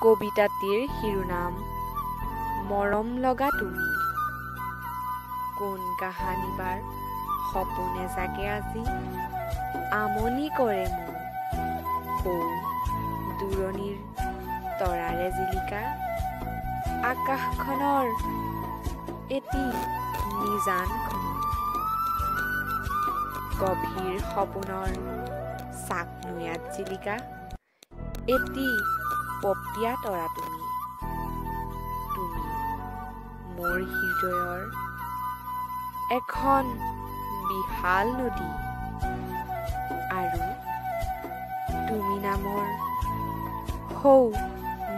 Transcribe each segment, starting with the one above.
কবিতাটিৰ শিৰোনাম মৰম লগা তুমি। কোন কাহানিবাৰ সপোনে জাগে আজি, আমনি কৰে মোৰ সৌ দূৰণিৰ তৰাৰে জিলিকা। আকাশখনৰ এটি নিজান খনত গভীৰ সপোনৰ চাক নৈয়াত জিলিকা। এটি পপীয়া তৰা তুমি, তুমি মোৰ হৃদয়ৰ এখন বিশাল নদী, আৰু তুমি নামৰ সৌ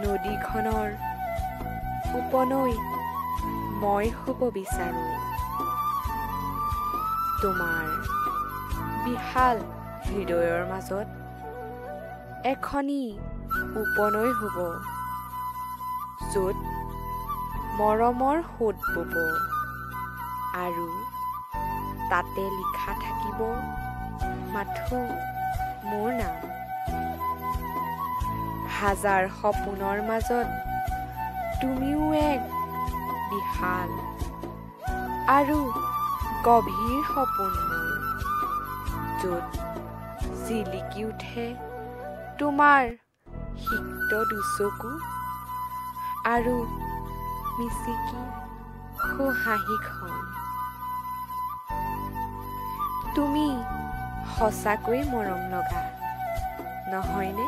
নদীখনৰ উপনৈ মই শুব বিচাৰোঁ। তোমাৰ বিশাল হৃদয়ৰ মাজত এখনি উপনৈ হ'ব, য'ত মৰমৰ সোঁত বব, আৰু তাতে লিখা থাকিব মাথো মোৰ নাম। হাজাৰ সপোনৰ মাজত তুমিও এক বিশাল আৰু গভীৰ সপোন মোৰ, য'ত জিলিকি উঠে তোমাৰ সিক্ত দুচকু, আৰু মিচিকি সুহাঁহিখন। তুমি সঁচাকৈ মৰম লগা, নহয়নে?